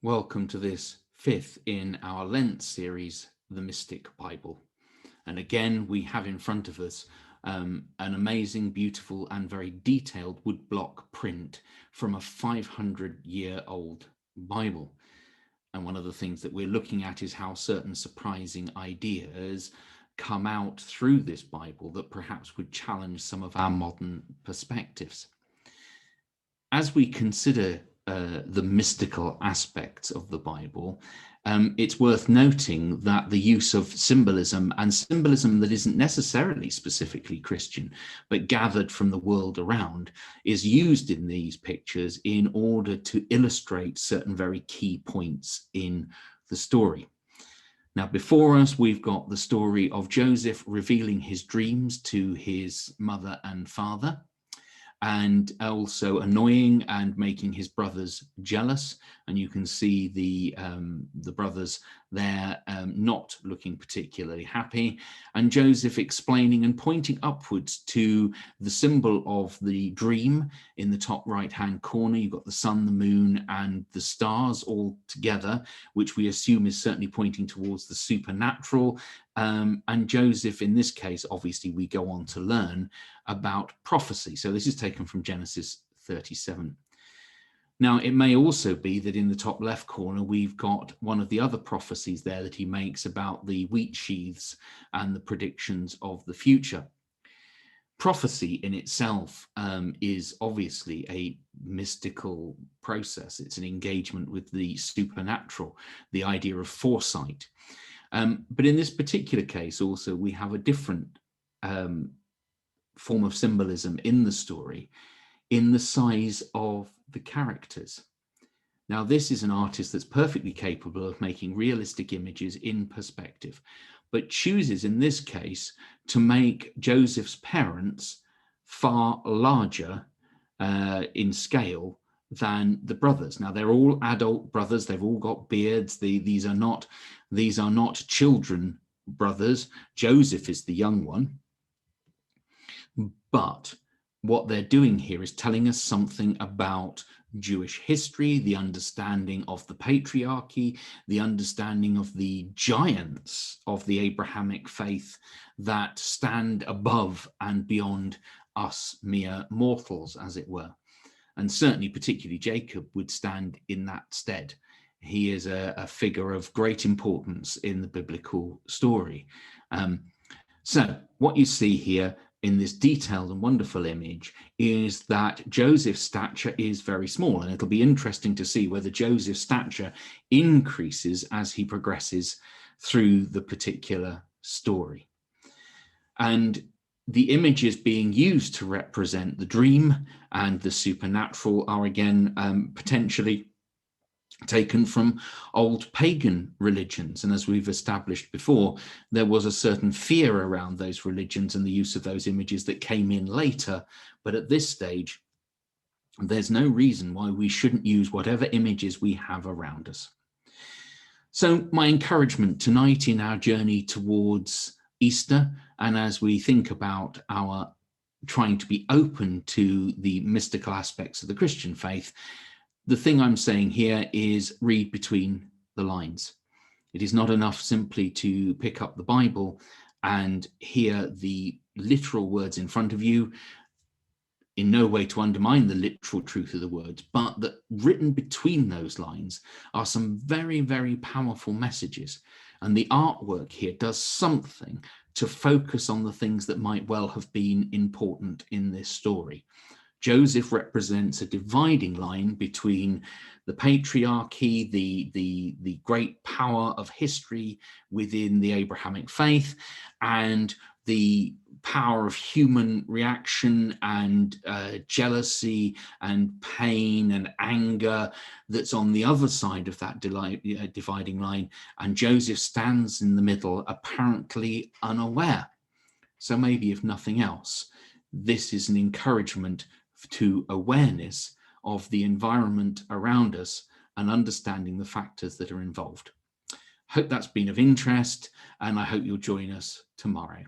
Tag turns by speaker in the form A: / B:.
A: Welcome to this fifth in our Lent series, The Mystic Bible. And again, we have in front of us an amazing, beautiful and very detailed woodblock print from a 500-year-old Bible. And one of the things that we're looking at is how certain surprising ideas come out through this Bible that perhaps would challenge some of our modern perspectives. As we consider the mystical aspects of the Bible, it's worth noting that the use of symbolism, and symbolism that isn't necessarily specifically Christian, but gathered from the world around, is used in these pictures in order to illustrate certain very key points in the story. Now, before us, we've got the story of Joseph revealing his dreams to his mother and father, and also annoying and making his brothers jealous. And you can see the brothers there not looking particularly happy. And Joseph explaining and pointing upwards to the symbol of the dream in the top right-hand corner. You've got the sun, the moon, and the stars all together, which we assume is certainly pointing towards the supernatural. And Joseph, in this case, obviously, we go on to learn about prophecy. So this is taken from Genesis 37. Now, it may also be that in the top left corner, we've got one of the other prophecies there that he makes about the wheat sheaths and the predictions of the future. Prophecy in itself is obviously a mystical process. It's an engagement with the supernatural, the idea of foresight. But in this particular case, also, we have a different form of symbolism in the story, in the size of the characters. Now, this is an artist that's perfectly capable of making realistic images in perspective, but chooses in this case to make Joseph's parents far larger in scale than the brothers. Now, they're all adult brothers. They've all got beards. These are not children brothers. Joseph is the young one. But what they're doing here is telling us something about Jewish history, the understanding of the patriarchy, the understanding of the giants of the Abrahamic faith that stand above and beyond us mere mortals, as it were. And certainly, particularly Jacob would stand in that stead. He is a figure of great importance in the biblical story. So what you see here in this detailed and wonderful image is that Joseph's stature is very small, and it'll be interesting to see whether Joseph's stature increases as he progresses through the particular story. And the images being used to represent the dream and the supernatural are again potentially taken from old pagan religions. And as we've established before, there was a certain fear around those religions and the use of those images that came in later. But at this stage, there's no reason why we shouldn't use whatever images we have around us. So my encouragement tonight in our journey towards Easter, and as we think about our trying to be open to the mystical aspects of the Christian faith, the thing I'm saying here is read between the lines. It is not enough simply to pick up the Bible and hear the literal words in front of you, in no way to undermine the literal truth of the words, but that written between those lines are some very, very powerful messages. And the artwork here does something to focus on the things that might well have been important in this story. Joseph represents a dividing line between the patriarchy, the great power of history within the Abrahamic faith, and the power of human reaction and jealousy and pain and anger that's on the other side of that dividing line. And Joseph stands in the middle, apparently unaware. So maybe, if nothing else, this is an encouragement to awareness of the environment around us and understanding the factors that are involved. Hope that's been of interest, and I hope you'll join us tomorrow.